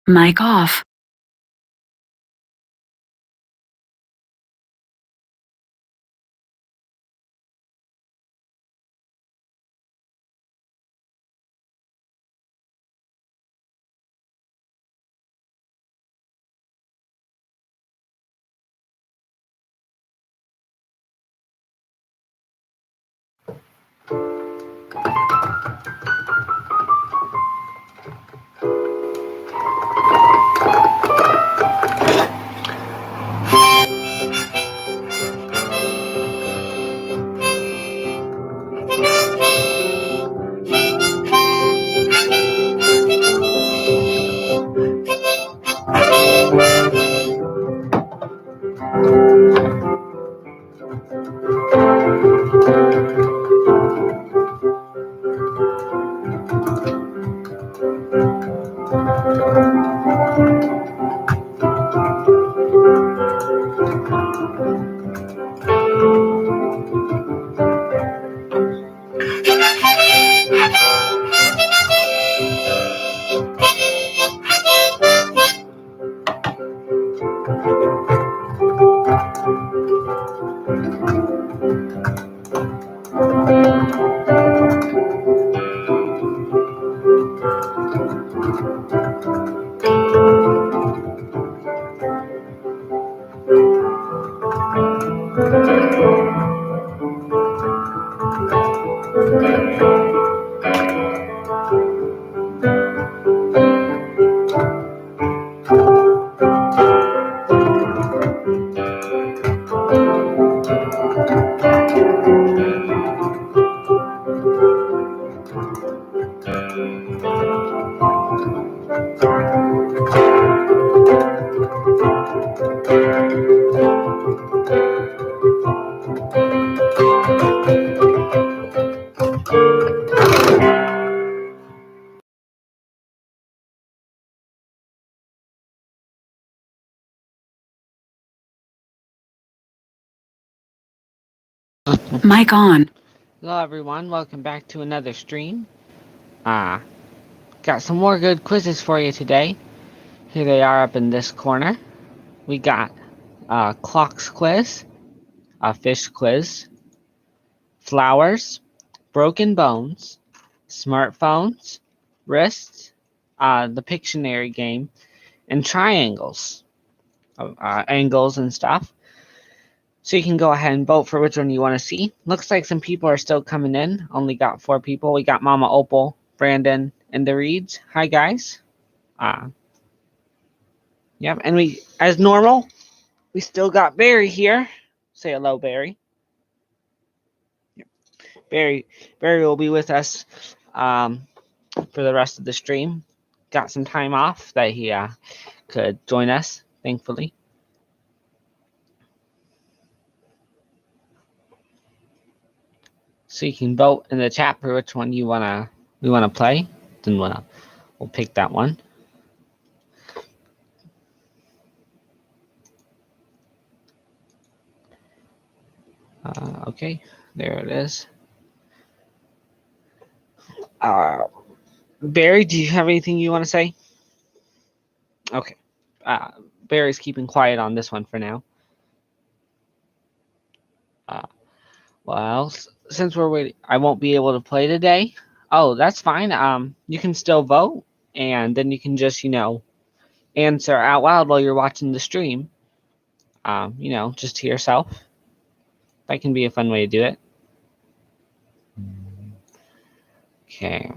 Mic off. Mic on. Hello everyone, welcome back to another stream. Ah, got some more good quizzes for you today. Here they are up in this corner. We got clocks quiz, a fish quiz, flowers, broken bones, smartphones, wrists, the Pictionary game, and triangles, angles and stuff. So you can go ahead and vote for which one you want to see. Looks like some people are still coming in. Only got 4 people. We got Mama Opal, Brandon, and the Reeds. Hi guys. Uh, yep, and we, as normal, we still got Barry here. Say hello, Barry. Yep. Barry will be with us for the rest of the stream. Got some time off that he could join us, thankfully. So you can vote in the chat for which one we wanna play. Then we'll pick that one. Okay, there it is. Barry, do you have anything you want to say? Okay. Barry's keeping quiet on this one for now. Well, since we're waiting, I won't be able to play today. Oh, that's fine. You can still vote, and then you can just, answer out loud while you're watching the stream. Just to yourself. That can be a fun way to do it. Okay.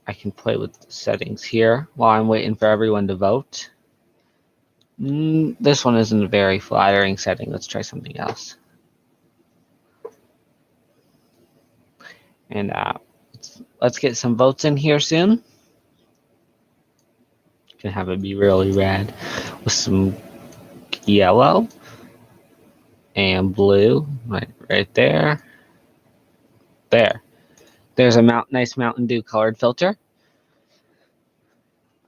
I can play with the settings here while I'm waiting for everyone to vote. This one isn't a very flattering setting. Let's try something else. And let's get some votes in here soon. Can have it be really red with some yellow and blue right there. There's a nice Mountain Dew colored filter.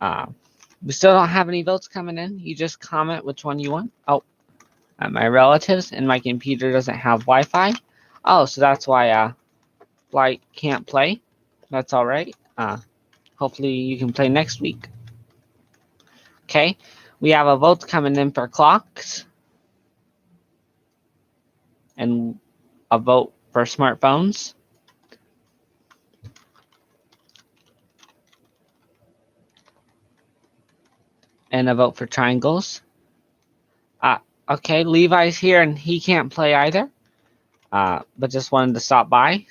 We still don't have any votes coming in. You just comment which one you want. Oh, my relatives and my computer doesn't have Wi-Fi. Oh, so that's why Blight can't play. That's all right. Hopefully you can play next week. Okay, we have a vote coming in for clocks and a vote for smartphones. And a vote for triangles. Okay, Levi's here and he can't play either. But just wanted to stop by.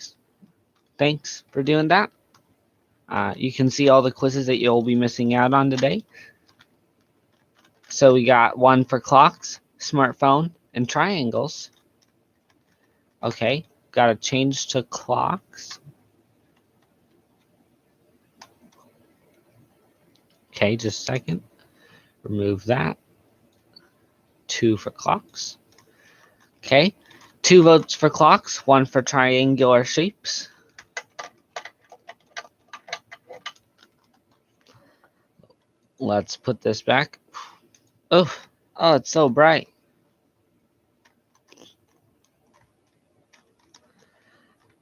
Thanks for doing that. You can see all the quizzes that you'll be missing out on today. So we got one for clocks, smartphone, and triangles. Okay, got to change to clocks. Okay, just a second. Remove that. 2 for clocks. Okay, 2 votes for clocks, 1 for triangular shapes. Let's put this back. Oh, it's so bright.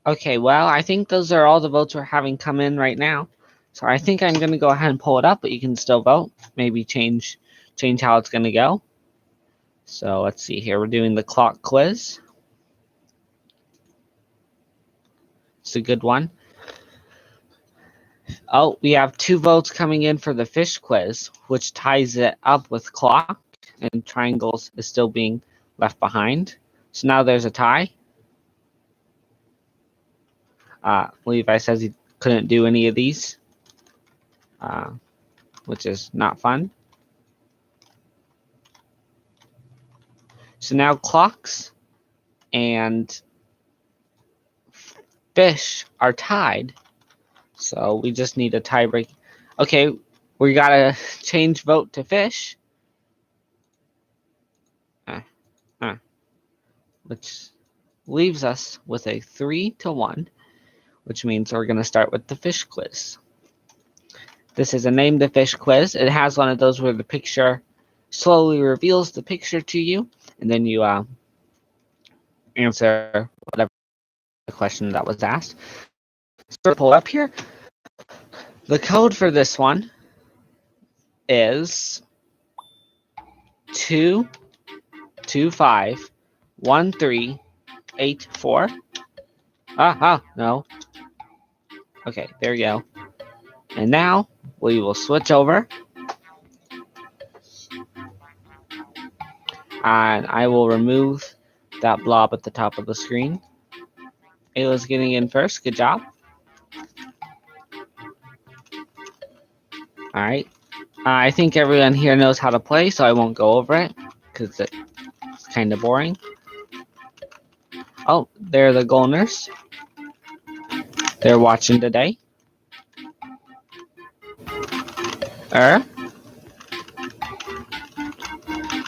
Okay, well, I think those are all the votes we're having come in right now. So I think I'm going to go ahead and pull it up, but you can still vote. Maybe change how it's going to go. So let's see here. We're doing the clock quiz. It's a good one. Oh, we have 2 votes coming in for the fish quiz, which ties it up with clock, and triangles is still being left behind. So now there's a tie. Levi says he couldn't do any of these, which is not fun. So now clocks and fish are tied. So we just need a tie break. Okay, we gotta change vote to fish. Which leaves us with a 3-1, which means we're gonna start with the fish quiz. This is a name the fish quiz. It has one of those where the picture slowly reveals the picture to you, and then you answer whatever the question that was asked. So pull up here. The code for this one is 2251384. No. Okay, there you go. And now we will switch over. And I will remove that blob at the top of the screen. Ayla's getting in first. Good job. All right. I think everyone here knows how to play, so I won't go over it because it's kind of boring. Oh, they're the Golners. They're watching today. We're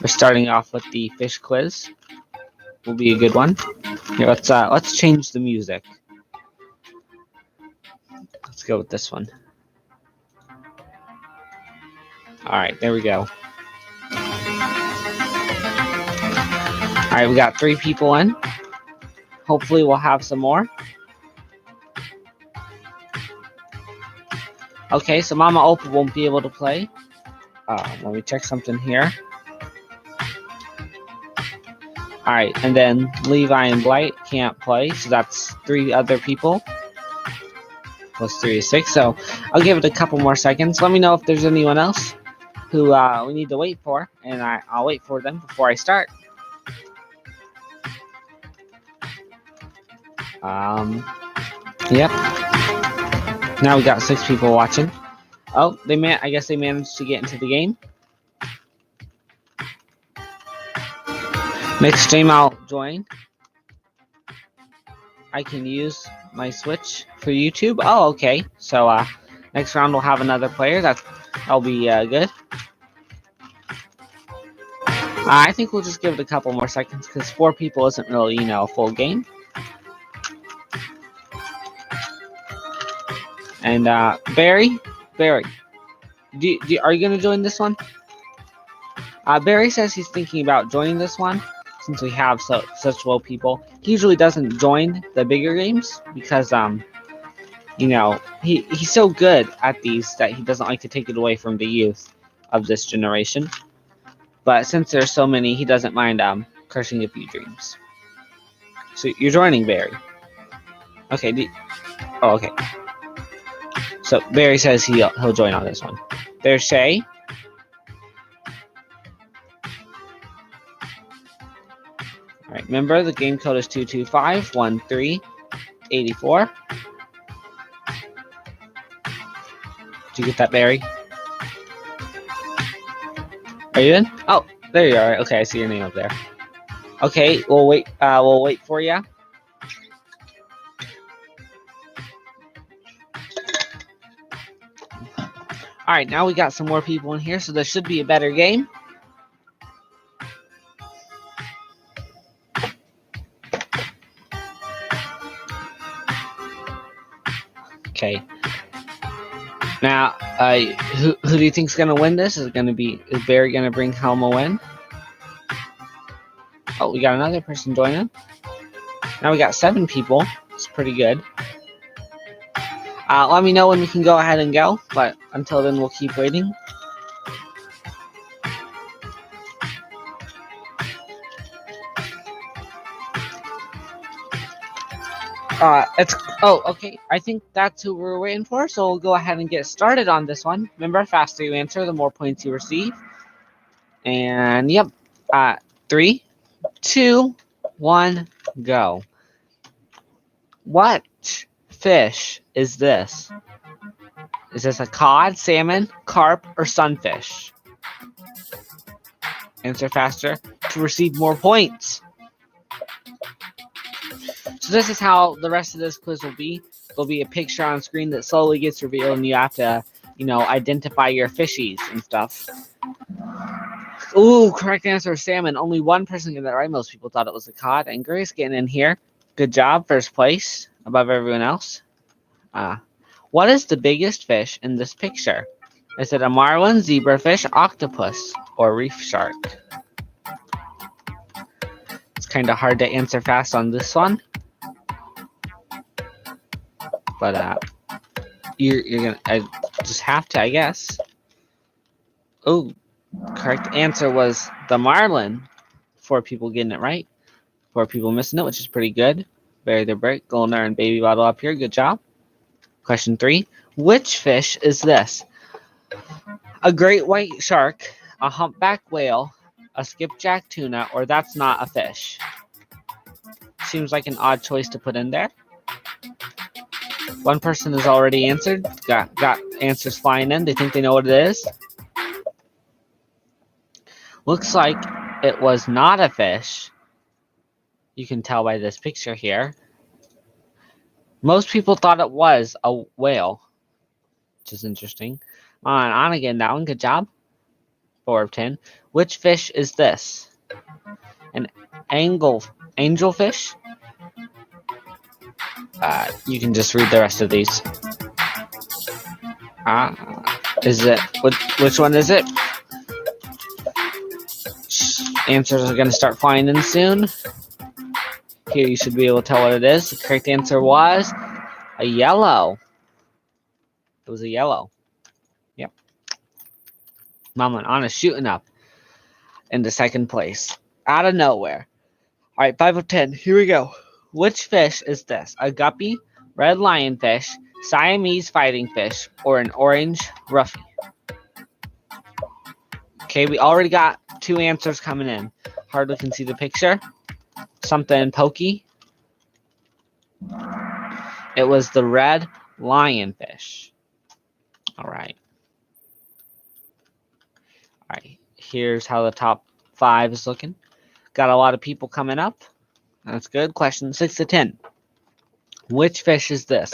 starting off with the fish quiz. Will be a good one. Here, let's change the music. Let's go with this one. All right, there we go. All right, we got 3 people in. Hopefully we'll have some more. Okay, so Mama Opal won't be able to play. Let me check something here. All right, and then Levi and Blight can't play, so that's 3 other people. Plus 3 is 6, so I'll give it a couple more seconds. Let me know if there's anyone else who we need to wait for, and I'll wait for them before I start. Yep. Now we got 6 people watching. Oh, I guess they managed to get into the game. Next stream I'll join. I can use my Switch for YouTube. Oh, okay. So next round we'll have another player. That'll be good. I think we'll just give it a couple more seconds because 4 people isn't really, a full game. And Barry, are you gonna join this one? Barry says he's thinking about joining this one since we have such low people. He usually doesn't join the bigger games because he's so good at these that he doesn't like to take it away from the youth. of this generation. But since there's so many, he doesn't mind crushing a few dreams. So you're joining Barry. Okay. Okay. So Barry says he'll join on this one. There's Shay. All right. Remember the game code is 2251384. Did you get that, Barry? Are you in? Oh, there you are. Okay, I see your name up there. Okay, we'll wait. We'll wait for you. All right, now we got some more people in here, so this should be a better game. Okay. Now, who do you think's gonna win this? Is Barry gonna bring home a win? Oh, we got another person joining. Now we got 7 people. It's pretty good. Let me know when we can go ahead and go, but until then, we'll keep waiting. Okay. I think that's who we're waiting for, so we'll go ahead and get started on this one. Remember, faster you answer, the more points you receive. And yep, 3, 2, 1, go. What fish is this? Is this a cod, salmon, carp, or sunfish? Answer faster to receive more points. So this is how the rest of this quiz will be. There'll be a picture on screen that slowly gets revealed, and you have to, identify your fishies and stuff. Ooh, correct answer is salmon. Only one person got that right. Most people thought it was a cod. And Grace getting in here. Good job. First place above everyone else. What is the biggest fish in this picture? Is it a marlin, zebrafish, octopus, or reef shark? It's kind of hard to answer fast on this one. But you're gonna just have to, I guess. Oh, correct answer was the marlin. 4 people getting it right. 4 people missing it, which is pretty good. Barry the Brick, Golnar, and Baby Bottle up here. Good job. Question 3. Which fish is this? A great white shark, a humpback whale, a skipjack tuna, or that's not a fish? Seems like an odd choice to put in there. One person has already answered. Got answers flying in. They think they know what it is. Looks like it was not a fish. You can tell by this picture here. Most people thought it was a whale, which is interesting. On again, that one. Good job. 4 of 10. Which fish is this? An angelfish? You can just read the rest of these. Is it? Which one is it? Answers are going to start flying in soon. Here you should be able to tell what it is. The correct answer was a yellow. It was a yellow. Yep. Mama and Anna shooting up into second place. Out of nowhere. All right, 5 of 10. Here we go. Which fish is this? A guppy, red lionfish, Siamese fighting fish, or an orange roughy? Okay, we already got 2 answers coming in. Hardly can see the picture. Something pokey. It was the red lionfish. All right. Here's how the top 5 is looking. Got a lot of people coming up. That's good. Question 6 of 10. Which fish is this?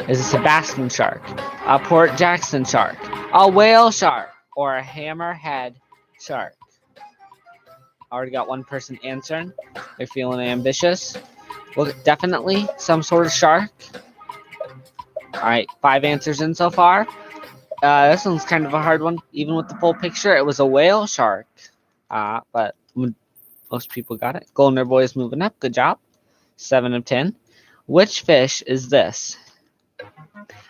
Is this a basking shark, a Port Jackson shark, a whale shark, or a hammerhead shark? Already got one person answering. They're feeling ambitious. Well, definitely some sort of shark. All right, 5 answers in so far. This one's kind of a hard one. Even with the full picture, it was a whale shark. But most people got it. Golden Boys moving up. Good job. 7 of 10. Which fish is this?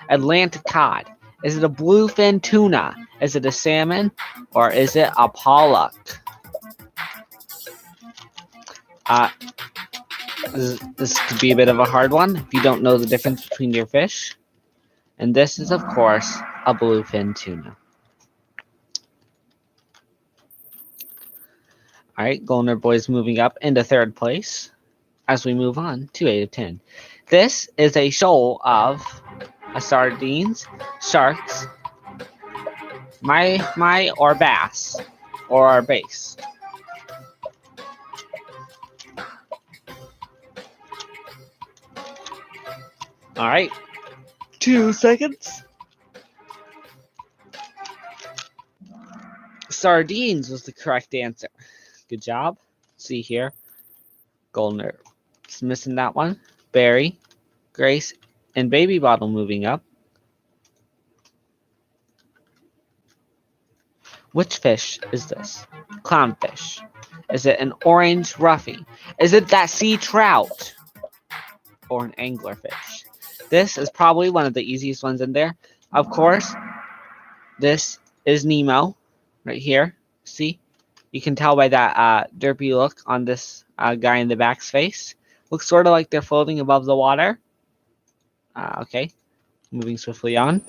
Atlantic cod. Is it a bluefin tuna? Is it a salmon? Or is it a pollock? This could be a bit of a hard one if you don't know the difference between your fish. And this is, of course, a bluefin tuna. All right, Golden Boys moving up into third place as we move on to 8 of 10. This is a shoal of sardines, sharks, or bass, or bass. All right, 2 seconds. Sardines was the correct answer. Good job. See here. Golden is missing that one. Barry, Grace, and Baby Bottle moving up. Which fish is this? Clownfish. Is it an orange roughy? Is it that sea trout? Or an anglerfish? This is probably one of the easiest ones in there. Of course, this is Nemo right here. See? You can tell by that derpy look on this guy in the back's face. Looks sort of like they're floating above the water. Okay. Moving swiftly on.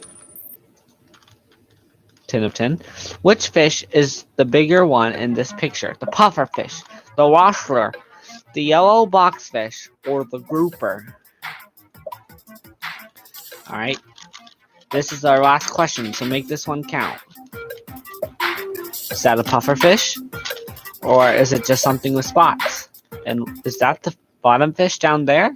10 of 10. Which fish is the bigger one in this picture? The puffer fish, the washler, the yellow boxfish, or the grouper? All right. This is our last question, so make this one count. Is that a puffer fish? Or is it just something with spots? And is that the bottom fish down there?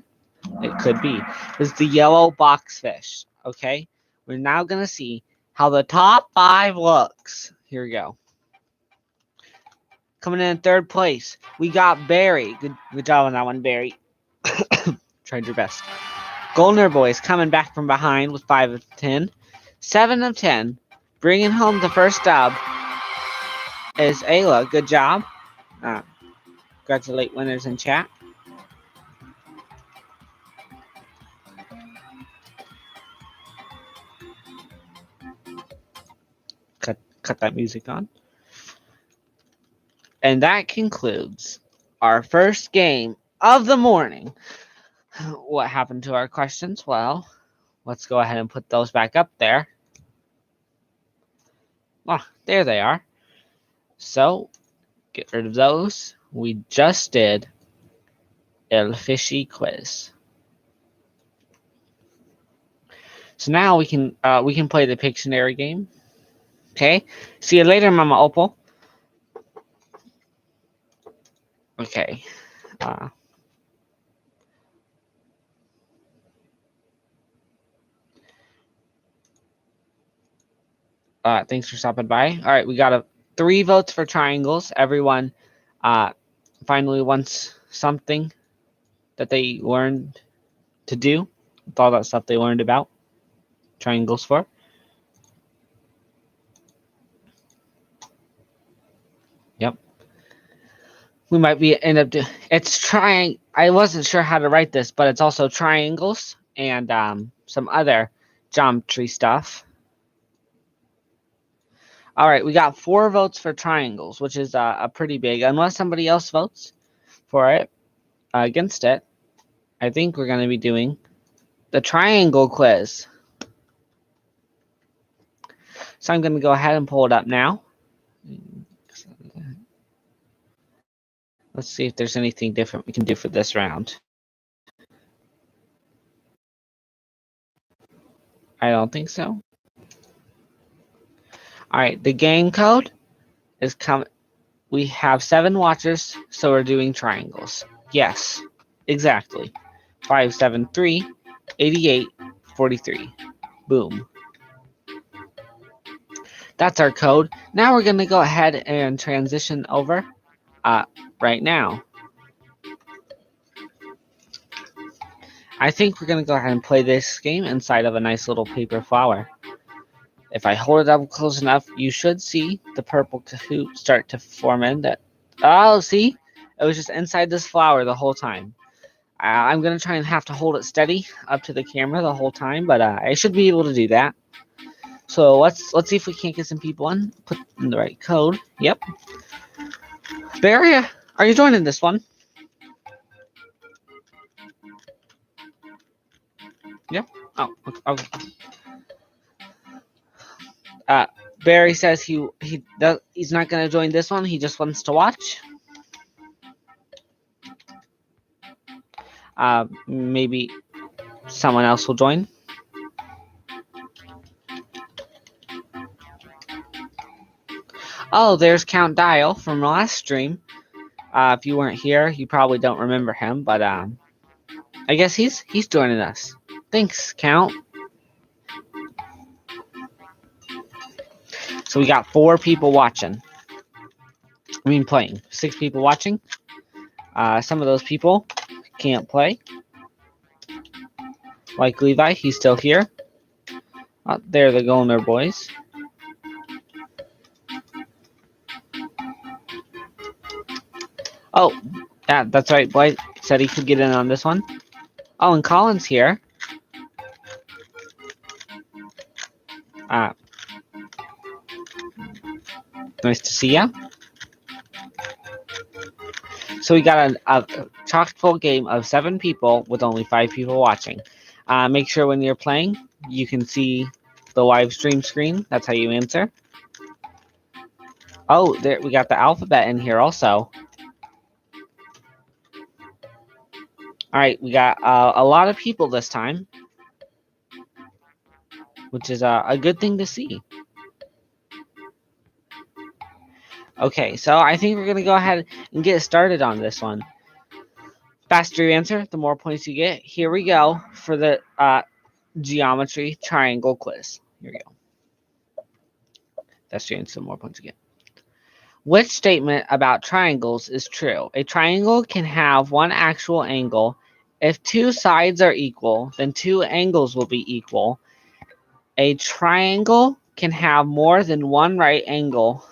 It could be. It's the yellow boxfish. Okay? We're now going to see how the top 5 looks. Here we go. Coming in third place, we got Barry. Good job on that one, Barry. Tried your best. Golden Boys coming back from behind with 5 of 10. 7 of 10. Bringing home the first dub is Ayla. Good job. Congratulate winners in chat. Cut that music on. And that concludes our first game of the morning. What happened to our questions? Well, let's go ahead and put those back up there. Ah, there they are. So, get rid of those. We just did El Fishy quiz. So now we can play the Pictionary game. Okay. See you later, Mama Opal. Okay. Thanks for stopping by. All right, we got 3 votes for triangles. Everyone finally wants something that they learned to do with all that stuff they learned about triangles for. Yep. We might end up doing it's trying. I wasn't sure how to write this, but it's also triangles and some other geometry stuff. All right, we got 4 votes for triangles, which is a pretty big. Unless somebody else votes for it, against it, I think we're going to be doing the triangle quiz. So I'm going to go ahead and pull it up now. Let's see if there's anything different we can do for this round. I don't think so. All right, the game code is coming. We have 7 watchers, so we're doing triangles. Yes, exactly. 573 88 43. Boom. That's our code. Now we're going to go ahead and transition over right now. I think we're going to go ahead and play this game inside of a nice little paper flower. If I hold it up close enough, you should see the purple Kahoot start to form in that. Oh, see? It was just inside this flower the whole time. I'm going to try and have to hold it steady up to the camera the whole time, but I should be able to do that. So let's see if we can't get some people in. Put in the right code. Yep. Barry, are you joining this one? Yep. Oh, okay. Barry says he's not gonna join this one. He just wants to watch. Maybe someone else will join. Oh, there's Count Dial from last stream. If you weren't here, you probably don't remember him, but I guess he's joining us. Thanks, Count. So we got 4 people watching. I mean, playing. 6 people watching. Some of those people can't play. Like Levi, he's still here. Oh, there the Golner boys. Oh, that's right. Boy said he could get in on this one. Oh, and Colin's here. Nice to see ya. So we got a chock-full game of 7 people with only 5 people watching. Make sure when you're playing, you can see the live stream screen. That's how you answer. Oh, there we got the alphabet in here also. All right, we got a lot of people this time, which is a good thing to see. Okay, so I think we're going to go ahead and get started on this one. Faster you answer, the more points you get. Here we go for the geometry triangle quiz. Here we go. Faster you answer, the more points you get. Which statement about triangles is true? A triangle can have one actual angle. If 2 sides are equal, then 2 angles will be equal. A triangle can have more than one right angle,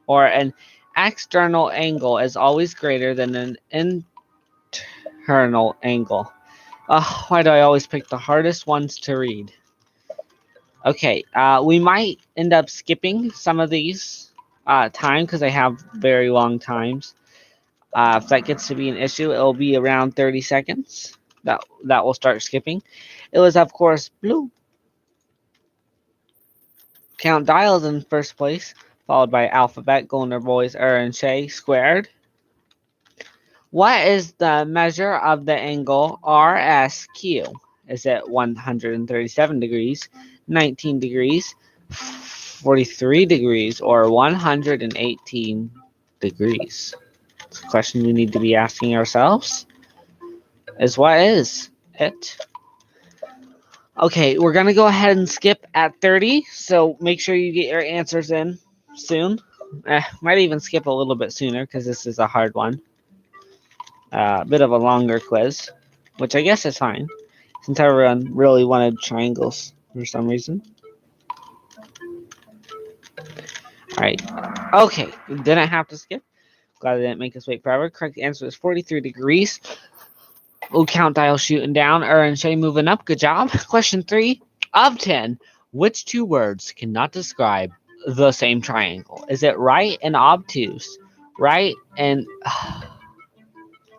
or an external angle is always greater than an internal angle. Why do I always pick the hardest ones to read? Okay, we might end up skipping some of these time because I have very long times. If that gets to be an issue, it will be around 30 seconds. That will start skipping. It was, of course, blue. Count Dials in first place, followed by Alphabet, Golden Boys, and Shay squared. What is the measure of the angle RSQ? Is it 137 degrees, 19 degrees, 43 degrees, or 118 degrees? It's a question we need to be asking ourselves. What is it? Okay, we're going to go ahead and skip at 30, so make sure you get your answers in soon. Might even skip a little bit sooner because this is a hard one. A bit of a longer quiz, which I guess is fine, since everyone really wanted triangles for some reason. Alright, okay, we didn't have to skip. Glad I didn't make us wait forever. Correct answer is 43 degrees. Oh, Count Dial shooting down. And Shay moving up. Good job. Question 3 of 10. Which 2 words cannot describe the same triangle? Is it right and obtuse? Right and...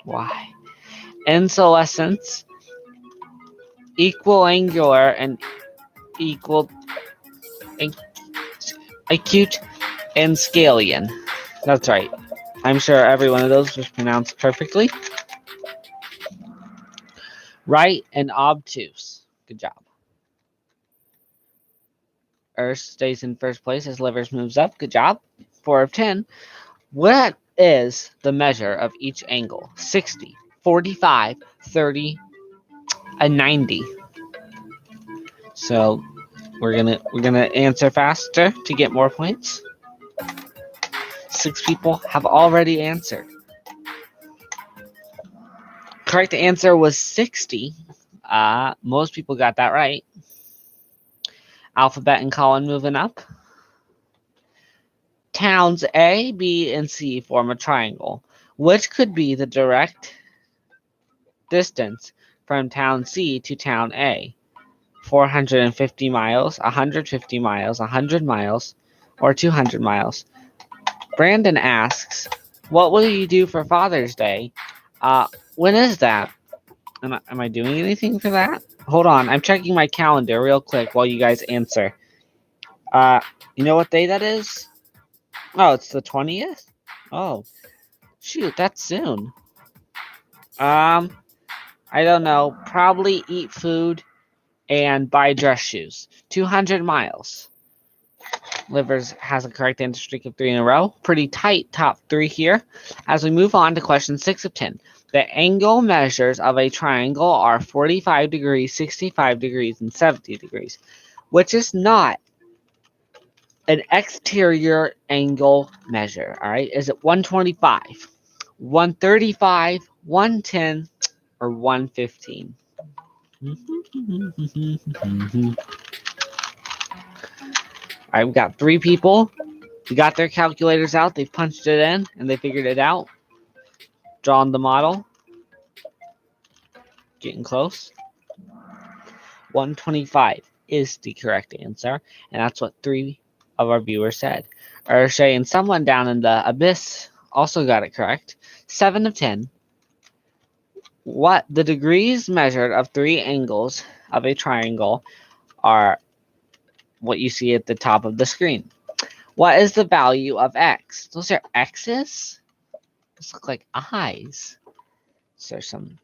why? Insolescence. Equiangular and equal... acute and scallion. That's right. I'm sure every one of those was pronounced perfectly. Right and obtuse. Good job. Earth stays in first place as Livers moves up. Good job. 4 of 10. What is the measure of each angle? 60, 45, 30, and 90. So we're gonna answer faster to get more points. 6 people have already answered. Correct answer was 60. Most people got that right. Alphabet and Colin moving up. Towns A, B, and C form a triangle. Which could be the direct distance from town C to town A? 450 miles, 150 miles, 100 miles, or 200 miles? Brandon asks, what will you do for Father's Day? When is that? Am I doing anything for that? Hold on, I'm checking my calendar real quick while you guys answer. You know what day that is? Oh, it's the 20th? Oh, shoot, that's soon. I don't know. Probably eat food and buy dress shoes. 200 miles. Livers has a correct answer streak of 3 in a row. Pretty tight top 3 here. As we move on to question 6 of 10. The angle measures of a triangle are 45 degrees, 65 degrees, and 70 degrees, which is not an exterior angle measure. All right. Is it 125, 135, 110, or 115? All right, we've got 3 people. They got their calculators out. They've punched it in, and they figured it out. Drawn the model. Getting close. 125 is the correct answer, and that's what 3 of our viewers said. Urshay and someone down in the abyss also got it correct. 7 of 10. What the degrees measured of 3 angles of a triangle are what you see at the top of the screen. What is the value of x? Those are x's? Those look like eyes. So there's some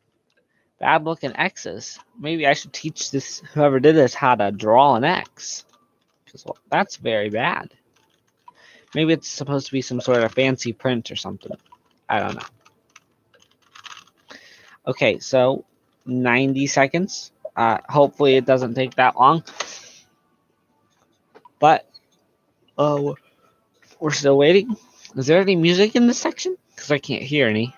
bad looking x's. Maybe I should teach this whoever did this how to draw an x. Because that's very bad. Maybe it's supposed to be some sort of fancy print or something. I don't know. Okay, so 90 seconds. Hopefully it doesn't take that long. But we're still waiting. Is there any music in this section? Because I can't hear any.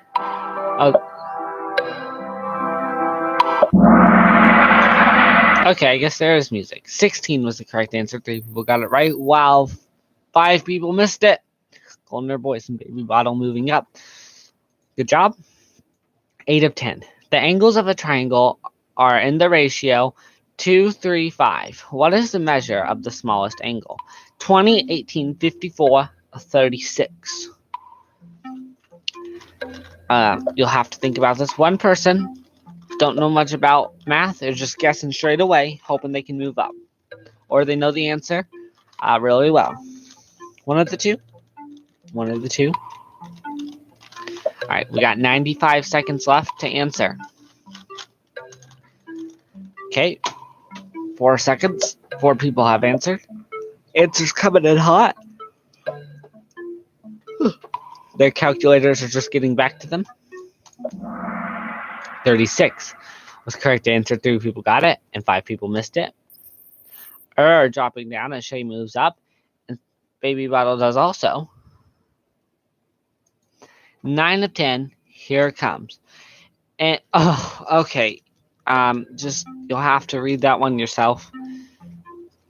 Okay, I guess there is music. 16 was the correct answer. 3 people got it right, while 5 people missed it. Golden Boys and Baby Bottle moving up. Good job. 8 of 10. The angles of a triangle are in the ratio 2, 3, 5. What is the measure of the smallest angle? 20, 18, 54, 36. You'll have to think about this. One person don't know much about math. They're just guessing straight away, hoping they can move up. Or they know the answer really well. One of the two. One of the two. All right, we got 95 seconds left to answer. Okay, 4 seconds. 4 people have answered. Answers coming in hot. Their calculators are just getting back to them. 36 was correct answer. 3 people got it, and 5 people missed it. Dropping down as Shay moves up, and Baby Bottle does also. 9 of 10. Here it comes. And okay. Just you'll have to read that one yourself.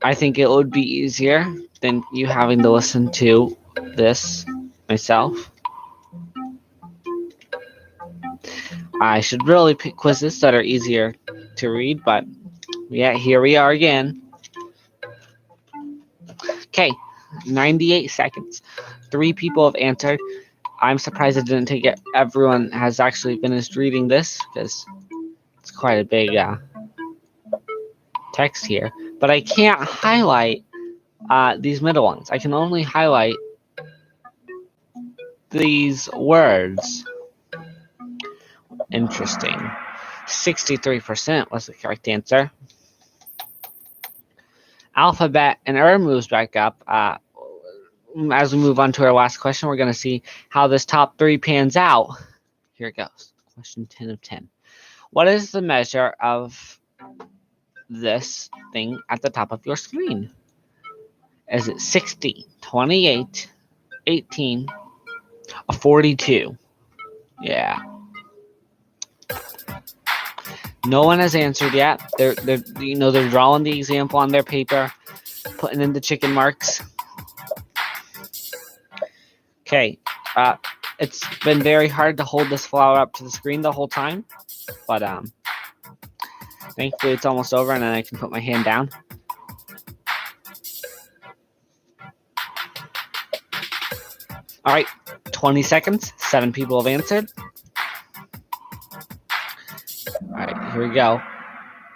I think it would be easier than you having to listen to this myself. I should really pick quizzes that are easier to read, but yeah, here we are again. Okay, 98 seconds. 3 people have answered. I'm surprised it didn't take it. Everyone has actually finished reading this because it's quite a big text here. But I can't highlight these middle ones. I can only highlight these words. Interesting. 63% was the correct answer. Alphabet and moves back up. As we move on to our last question, we're going to see how this top 3 pans out. Here it goes. Question 10 of 10. What is the measure of this thing at the top of your screen? Is it 60, 28, 18, or 42? Yeah. No one has answered yet. They're drawing the example on their paper, putting in the chicken marks. Okay, it's been very hard to hold this flower up to the screen the whole time, but Thankfully, it's almost over, and then I can put my hand down. All right, 20 seconds. 7 people have answered. All right, here we go.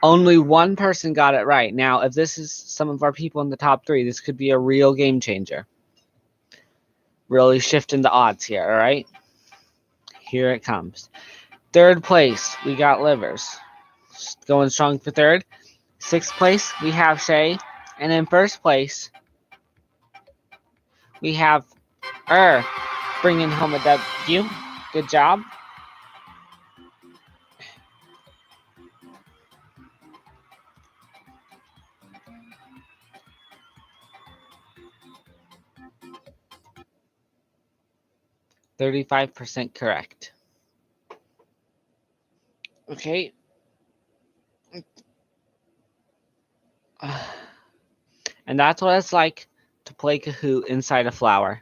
Only one person got it right. Now, if this is some of our people in the top 3, this could be a real game changer. Really shifting the odds here, all right? Here it comes. 3rd place, we got Livers. Going strong for 3rd. 6th place, we have Shay. And in 1st place, we have bringing home a W. Good job. %35 correct. Okay. And that's what it's like to play Kahoot inside a flower.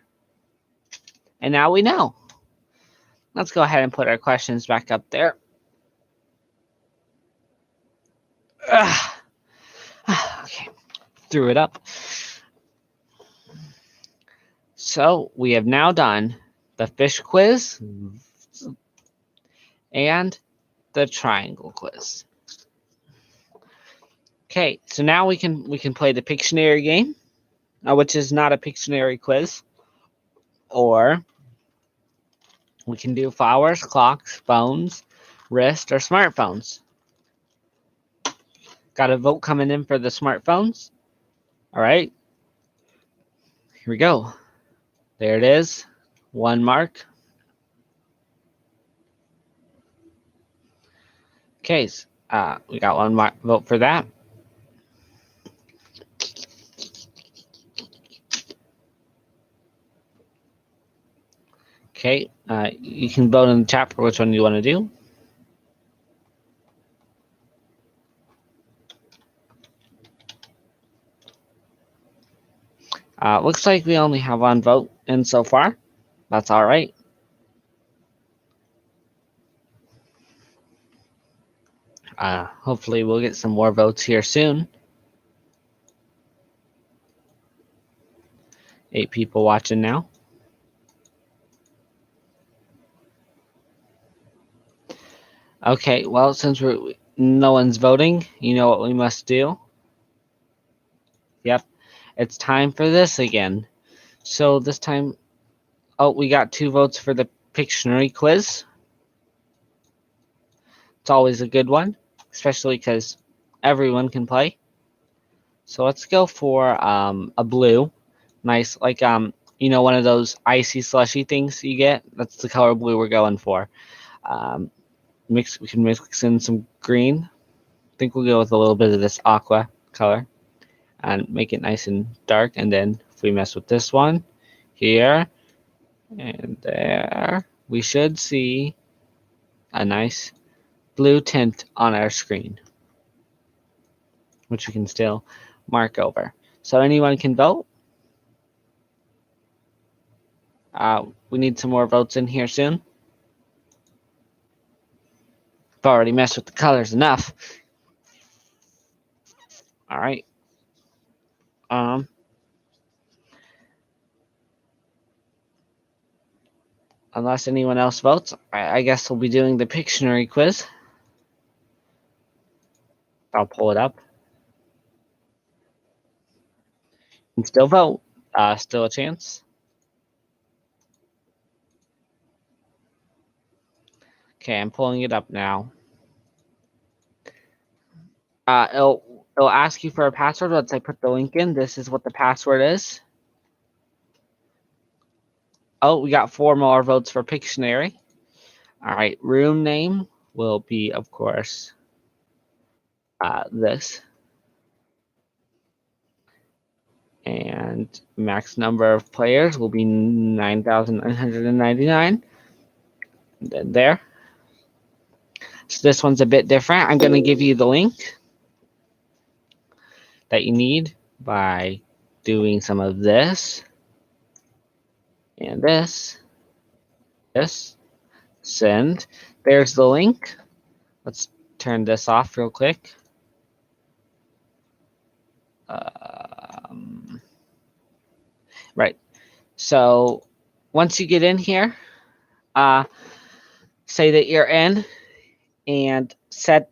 And now we know. Let's go ahead and put our questions back up there. Okay, threw it up. So we have now done the fish quiz and the triangle quiz. Okay, so now we can play the Pictionary game, which is not a Pictionary quiz, or we can do flowers, clocks, phones, wrist, or smartphones. Got a vote coming in for the smartphones. All right, here we go. There it is, 1 mark. Okay, we got 1 vote for that. Okay, you can vote in the chat for which one you want to do. Looks like we only have 1 vote in so far. That's all right. Hopefully we'll get some more votes here soon. 8 people watching now. Okay, well, since no one's voting, you know what we must do? Yep, it's time for this again. So this time, we got 2 votes for the Pictionary quiz. It's always a good one, especially because everyone can play. So let's go for a blue. Nice, like one of those icy slushy things you get. That's the color blue we're going for. We can mix in some green. I think we'll go with a little bit of this aqua color and make it nice and dark. And then if we mess with this one here and there, we should see a nice blue tint on our screen, which we can still mark over. So anyone can vote. We need some more votes in here soon. I've already messed with the colors enough. All right. Unless anyone else votes, I guess we'll be doing the Pictionary quiz. I'll pull it up. You can still vote. Still a chance. Okay, I'm pulling it up now. It'll ask you for a password once I put the link in. This is what the password is. Oh, we got 4 more votes for Pictionary. All right, room name will be, of course, this. And max number of players will be 9,999. And then there. So this one's a bit different. I'm going to give you the link that you need by doing some of this and this, send. There's the link. Let's turn this off real quick. Right. So once you get in here, say that you're in and set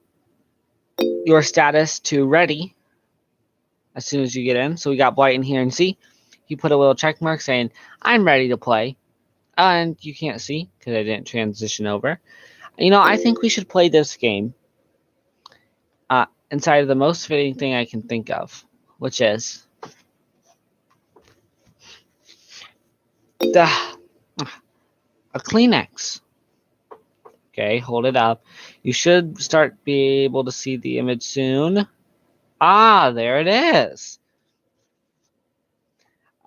your status to ready as soon as you get in. So we got Blight in here, and see, he put a little check mark saying, I'm ready to play. And you can't see because I didn't transition over. I think we should play this game inside of the most fitting thing I can think of, which is a Kleenex. Okay, hold it up. You should be able to see the image soon. Ah, there it is.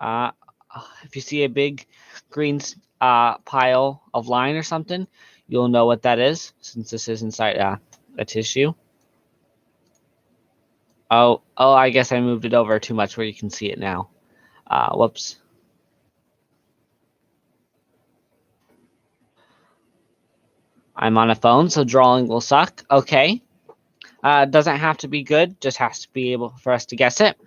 If you see a big green pile of line or something, you'll know what that is, since this is inside a tissue. Oh, I guess I moved it over too much where you can see it now. Whoops. I'm on a phone, so drawing will suck. Okay. Doesn't have to be good, just has to be able for us to guess it.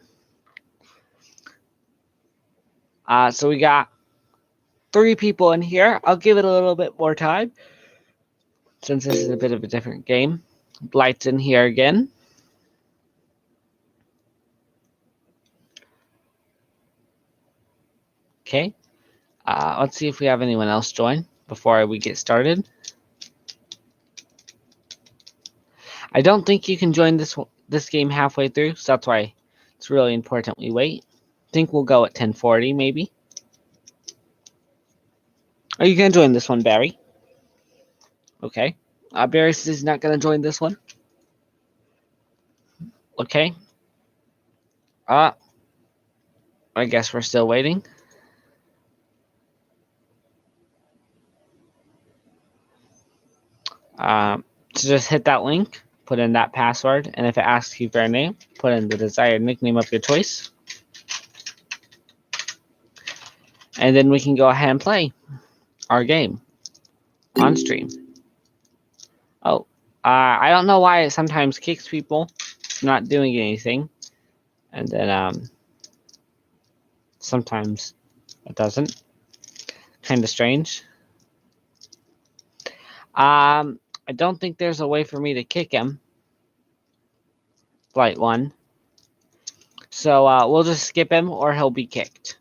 So we got 3 people in here. I'll give it a little bit more time, since this is a bit of a different game. Blight's in here again. Okay. Let's see if we have anyone else join before we get started. I don't think you can join this game halfway through, so that's why it's really important we wait. I think we'll go at 10:40 maybe. Are you going to join this one, Barry? Okay. Barry says he's not going to join this one. Okay. I guess we're still waiting. So just hit that link, put in that password, and if it asks you for a name, put in the desired nickname of your choice. And then we can go ahead and play our game on stream. Oh, I don't know why it sometimes kicks people not doing anything, and then sometimes it doesn't. Kind of strange. I don't think there's a way for me to kick him. Blight 1. So we'll just skip him, or he'll be kicked.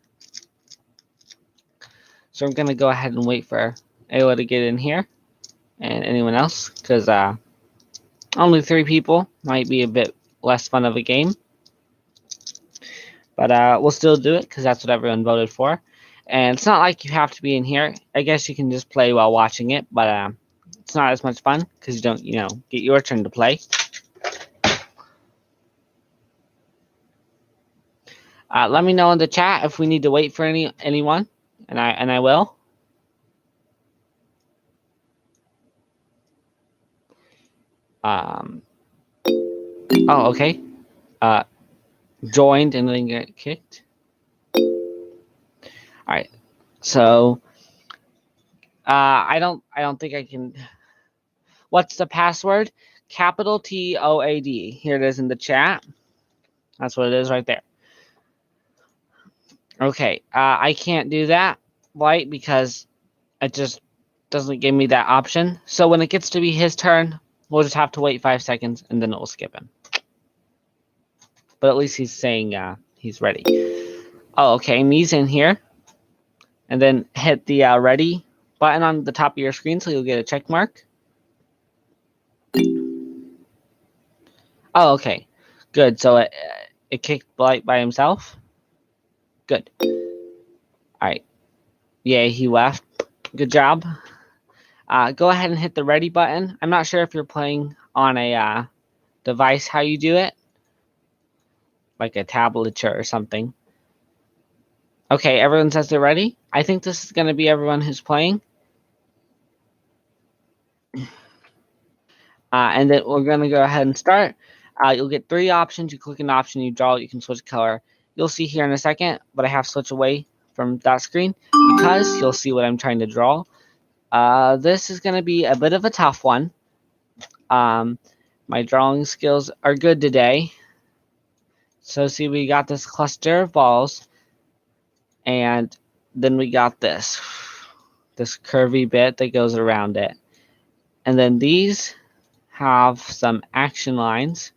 So I'm gonna go ahead and wait for Ayla to get in here, and anyone else, because only 3 people might be a bit less fun of a game. But we'll still do it because that's what everyone voted for. And it's not like you have to be in here. I guess you can just play while watching it, but it's not as much fun because you don't, get your turn to play. Let me know in the chat if we need to wait for anyone, and I will. Oh, okay. Joined and then get kicked. All right. So I don't think I can. What's the password? Capital TOAD. Here it is in the chat. That's what it is right there. Okay. I can't do that, Blight, because it just doesn't give me that option. So when it gets to be his turn, we'll just have to wait 5 seconds and then it will skip him. But at least he's saying he's ready. Oh, okay. Me's in here. And then hit the ready button on the top of your screen so you'll get a check mark. Oh, okay. Good. So it kicked Blight by himself. Good. All right. Yeah, he left. Good job. Go ahead and hit the ready button. I'm not sure if you're playing on a device how you do it. Like a tablet or something. Okay, everyone says they're ready. I think this is going to be everyone who's playing. And then we're going to go ahead and start. You'll get 3 options. You click an option, you draw it, you can switch color. You'll see here in a second, but I have to switch away from that screen because you'll see what I'm trying to draw. This is going to be a bit of a tough one. My drawing skills are good today. So see, we got this cluster of balls, and then we got this curvy bit that goes around it. And then these have some action lines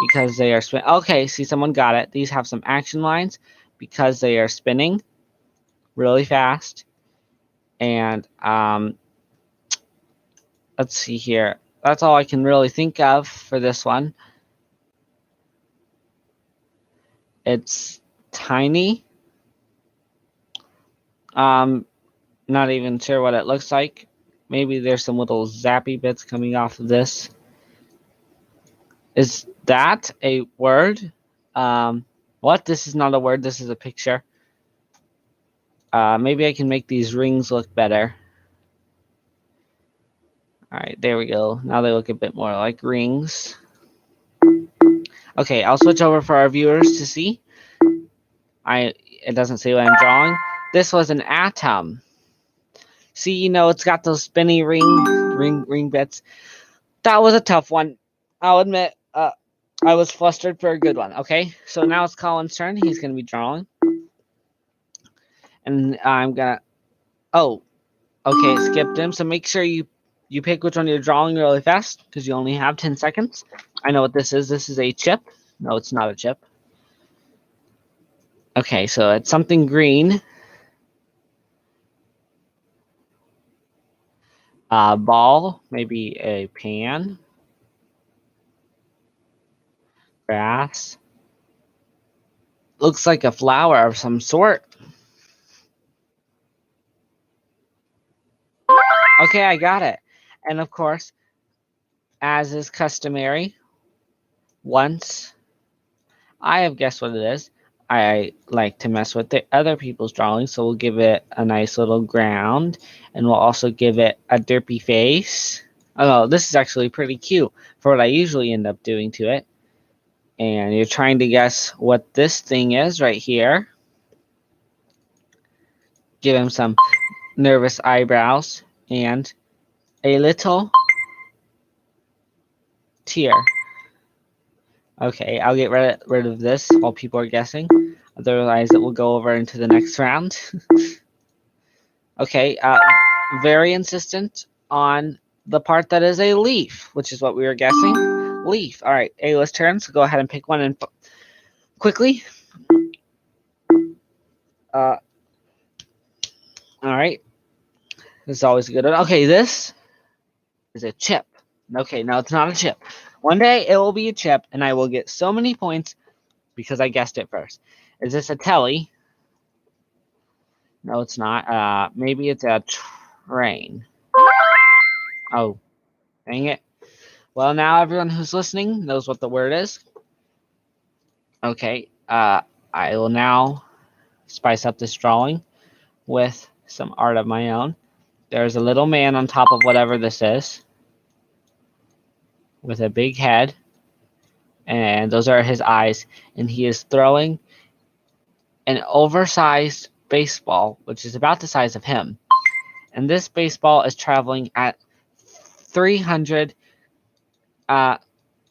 because they are spinning. Okay, see, someone got it. These have some action lines because they are spinning really fast. And let's see here. That's all I can really think of for this one. It's tiny. Not even sure what it looks like. Maybe there's some little zappy bits coming off of this. Is that a word? What? This is not a word. This is a picture. Maybe I can make these rings look better. All right, there we go. Now they look a bit more like rings. Okay, I'll switch over for our viewers to see. It doesn't say what I'm drawing. This was an atom. See, you know, it's got those spinny ring bits. That was a tough one. I'll admit, I was flustered for a good one. Okay, so now it's Colin's turn. He's gonna be drawing, and I'm gonna. Oh, okay, it skipped him. So make sure you pick which one you're drawing really fast because you only have 10 seconds. I know what this is. This is a chip. No, it's not a chip. Okay, so it's something green. Ball, maybe a pan. Grass. Looks like a flower of some sort. Okay, I got it. And of course, as is customary, once I have guessed what it is, I like to mess with the other people's drawings, so we'll give it a nice little ground, and we'll also give it a derpy face. Oh, this is actually pretty cute for what I usually end up doing to it. And you're trying to guess what this thing is right here. Give him some nervous eyebrows and a little tear. Okay, I'll get rid of this while people are guessing. Otherwise, it will go over into the next round. Okay, very insistent on the part that is a leaf, which is what we were guessing. Leaf. All right, Ayla's turn, so go ahead and pick one and quickly. All right. This is always a good one. Okay, this is a chip. Okay, no, it's not a chip. One day it will be a chip, and I will get so many points because I guessed it first. Is this a telly? No, it's not. Maybe it's a train. Oh, dang it. Well, now everyone who's listening knows what the word is. Okay, I will now spice up this drawing with some art of my own. There's a little man on top of whatever this is with a big head, and those are his eyes, and he is throwing an oversized baseball, which is about the size of him. And this baseball is traveling at 300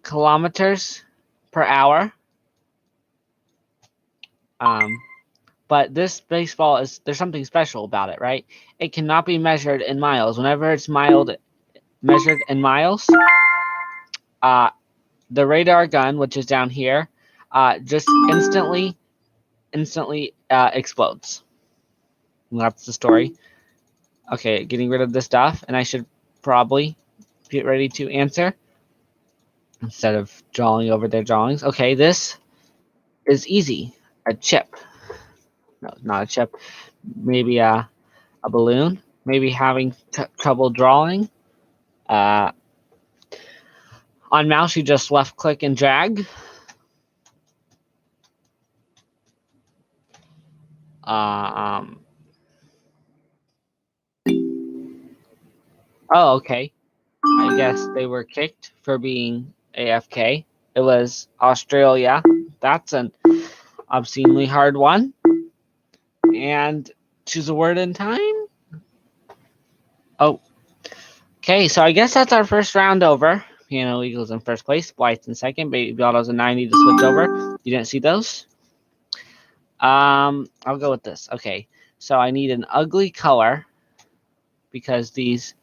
kilometers per hour. But this baseball there's something special about it, right? It cannot be measured in miles. Whenever it's measured in miles, the radar gun, which is down here, just instantly explodes. And that's the story. Okay, getting rid of this stuff, and I should probably get ready to answer instead of drawing over their drawings. Okay, this is easy. A chip. No, not a chip. Maybe a balloon. Maybe having trouble drawing. On mouse, you just left click and drag. Oh, okay. I guess they were kicked for being AFK. It was Australia. That's an obscenely hard one. And choose a word in time. Oh. Okay, so I guess that's our first round over. Piano Eagles in first place. Blythe's in second. Baby Otto's in 90 to switch over. You didn't see those? I'll go with this. Okay, so I need an ugly color because these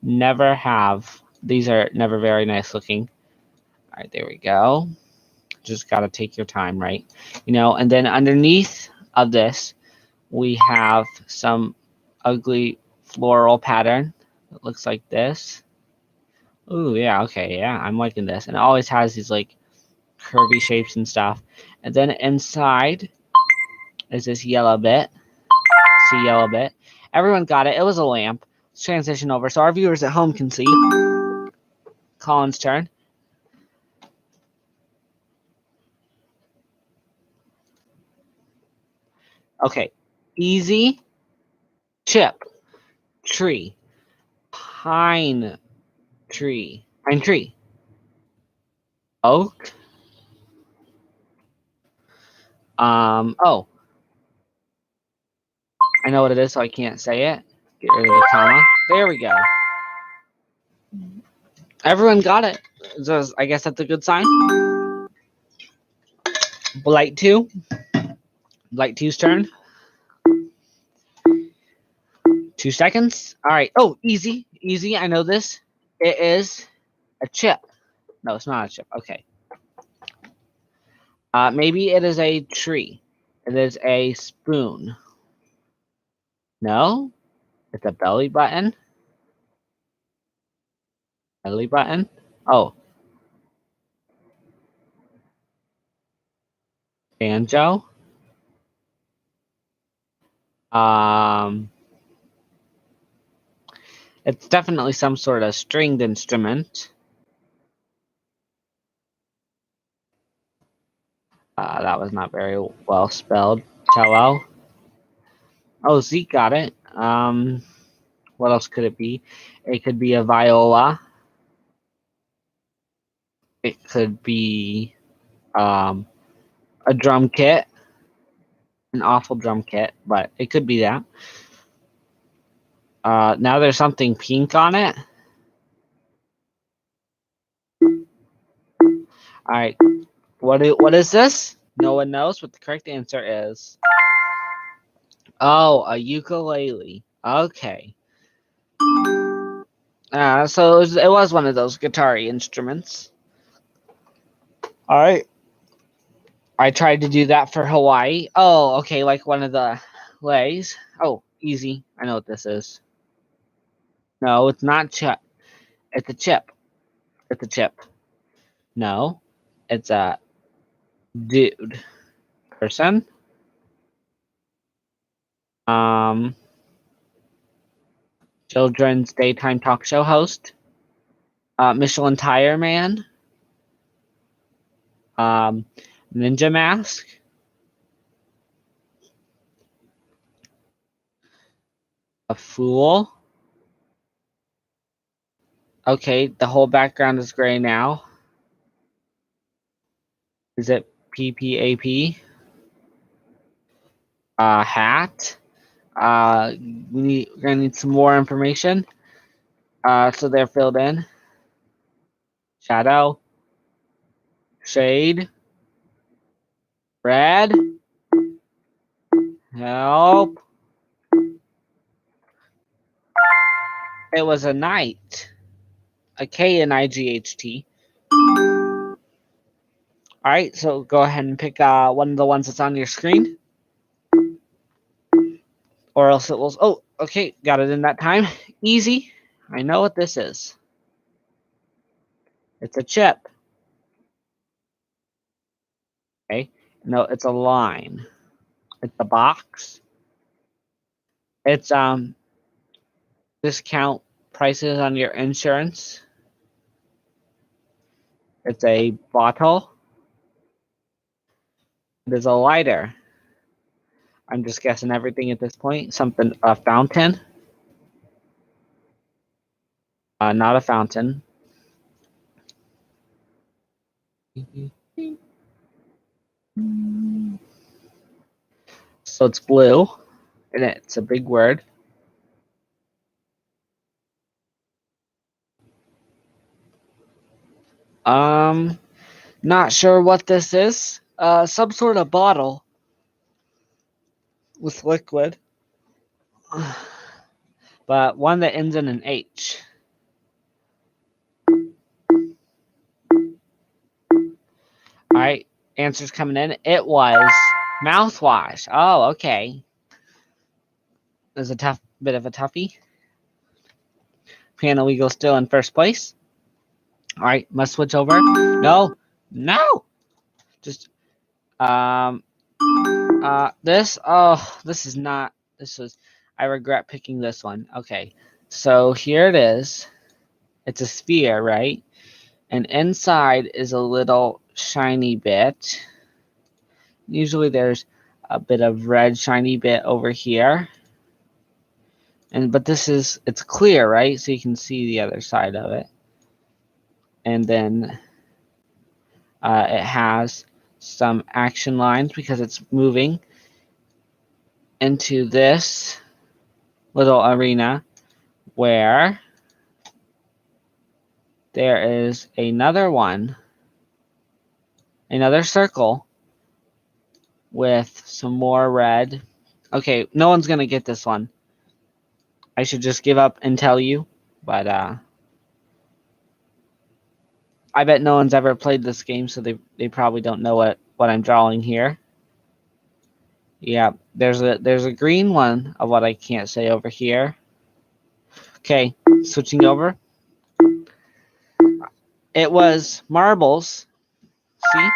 are never very nice looking. All right, there we go. Just got to take your time, right? And then underneath of this, we have some ugly floral pattern. It looks like this. Ooh, yeah, okay, yeah, I'm liking this. And it always has these like curvy shapes and stuff. And then inside is this yellow bit. See yellow bit. Everyone got it. It was a lamp. Let's transition over so our viewers at home can see. Colin's turn. Okay. Easy. Chip. Tree. Pine tree. Pine tree. Oak. Oh. I know what it is, so I can't say it. Get rid of the comma. There we go. Everyone got it. So I guess that's a good sign. Blight 2. Blight 2's turn. 2 seconds. All right. Oh, easy. Easy. I know this. It is a chip. No, it's not a chip. Okay. Maybe it is a tree. It is a spoon. No? It's a belly button. Belly button? Oh. Banjo? It's definitely some sort of stringed instrument. That was not very well spelled. Cello. Oh, Zeke got it. What else could it be? It could be a viola. It could be a drum kit. An awful drum kit, but it could be that. Now there's something pink on it. All right. What is this? No one knows what the correct answer is. Oh, a ukulele. Okay. So it was one of those guitar-y instruments. All right. I tried to do that for Hawaii. Oh, okay, like one of the legs. Oh, easy. I know what this is. No, it's not chip. It's a chip. It's a chip. No, it's a dude. Person. Children's daytime talk show host. Michelin Tire Man. Ninja Mask. A fool. Okay, the whole background is gray now. Is it PPAP? Hat. We're gonna need some more information. So they're filled in. Shadow. Shade. Red. Help. It was a knight. A Knight. Alright, so go ahead and pick one of the ones that's on your screen. Or else it will... Oh, okay, got it in that time. Easy. I know what this is. It's a chip. Okay. No, it's a line. It's a box. It's discount prices on your insurance. It's a bottle. There's a lighter. I'm just guessing everything at this point. Something, a fountain. Not a fountain. So it's blue, and it's a big word. Not sure what this is. Some sort of bottle with liquid. But one that ends in an H. Alright, answers coming in. It was mouthwash. Oh, okay. There's a tough bit of a toughie. Piano Eagle still in first place. Alright, must switch over. No. No! Just this is not, I regret picking this one. Okay, so here it is. It's a sphere, right? And inside is a little shiny bit. Usually there's a bit of red shiny bit over here. But it's clear, right? So you can see the other side of it. And then it has some action lines because it's moving into this little arena where there is another circle with some more red. Okay, no one's gonna get this one. I should just give up and tell you, but I bet no one's ever played this game, so they probably don't know what I'm drawing here. Yeah, there's a green one of what I can't say over here. Okay, switching over. It was marbles. See?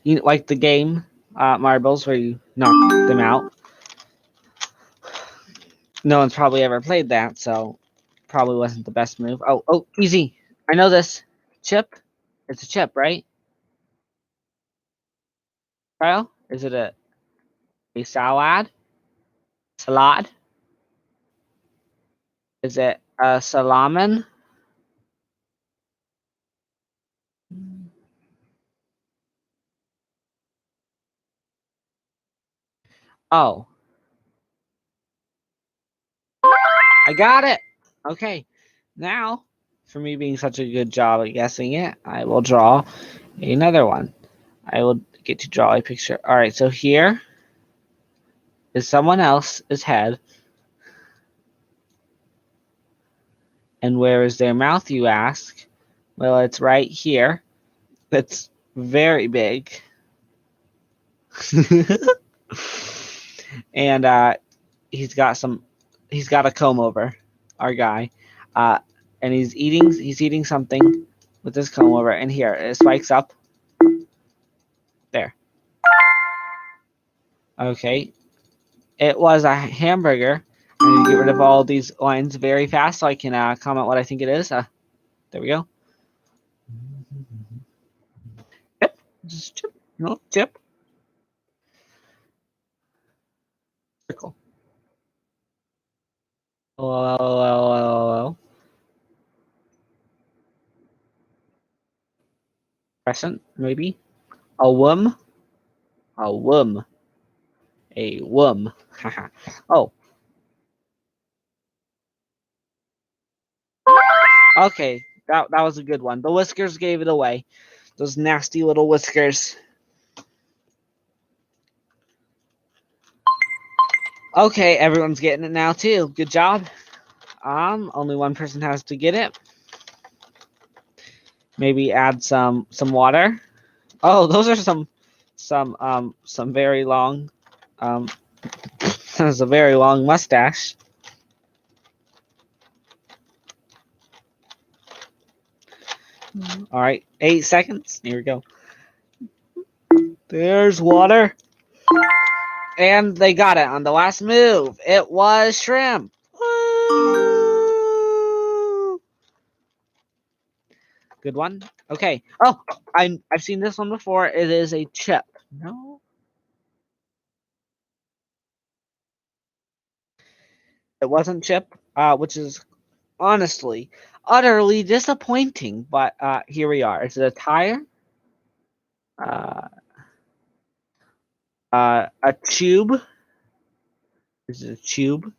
Like the game marbles where you knock them out. No one's probably ever played that, so probably wasn't the best move. Oh, easy. I know this. Chip? It's a chip, right? Kyle? Is it a salad? Salad? Is it a salaman? Oh. I got it! Okay. Now, for me being such a good job at guessing it, I will draw another one. I will get to draw a picture. Alright, so here is someone else's head. And where is their mouth, you ask? Well, it's right here. It's very big. And he's got a comb over, our guy. And he's eating something with his comb over, and here it spikes up. There. Okay. It was a hamburger. I'm going to get rid of all these lines very fast so I can comment what I think it is. There we go. Chip. Just chip. No, chip. Circle. Crescent, maybe. A worm. A worm. A worm. Oh. Okay, that was a good one. The whiskers gave it away. Those nasty little whiskers. Okay, everyone's getting it now too. Good job. Only one person has to get it. Maybe add some water. Oh, those are some very long. That's a very long mustache. All right, 8 seconds. Here we go. There's water. And they got it on the last move. It was shrimp. Woo! Good one. Okay. Oh, I've seen this one before. It is a chip. No. It wasn't chip, which is honestly utterly disappointing. But here we are. Is it a tire? A tube? Is it a tube?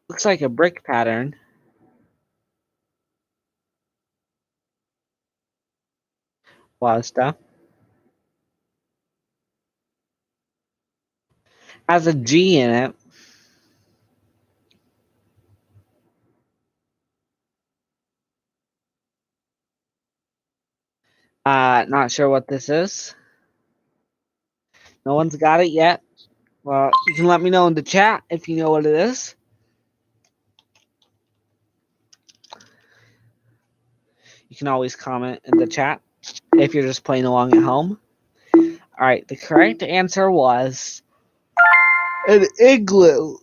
Looks like a brick pattern. A lot of stuff. Has a G in it. Not sure what this is. No one's got it yet. Well, you can let me know in the chat if you know what it is. You can always comment in the chat if you're just playing along at home. All right, the correct answer was an igloo.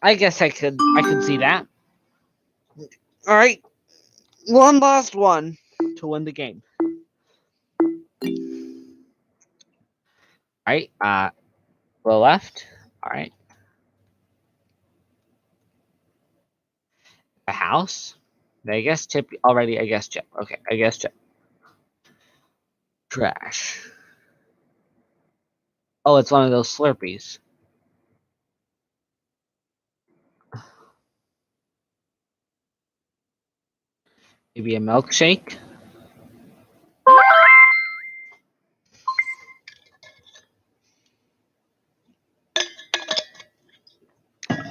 I guess I could see that. All right, one last one to win the game. All right, the left. All right, a house. I guess Chip already. I guess Chip. Okay, I guess Chip. Trash. Oh, it's one of those Slurpees. Maybe a milkshake.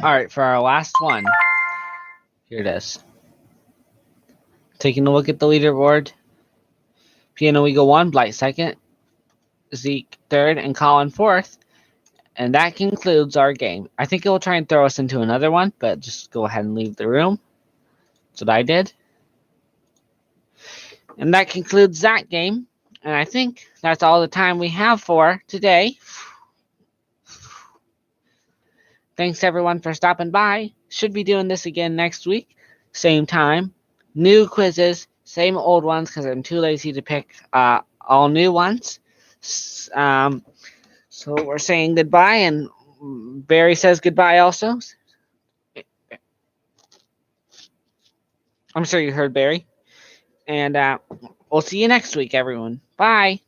All right, for our last one, here it is. Taking a look at the leaderboard. Piano Eagle 1, Blight 2nd, Zeke 3rd, and Colin 4th. And that concludes our game. I think it will try and throw us into another one, but just go ahead and leave the room. That's what I did. And that concludes that game. And I think that's all the time we have for today. Thanks everyone for stopping by. Should be doing this again next week. Same time. New quizzes. Same old ones because I'm too lazy to pick all new ones. So we're saying goodbye, and Barry says goodbye also. I'm sure you heard Barry. And we'll see you next week, everyone. Bye.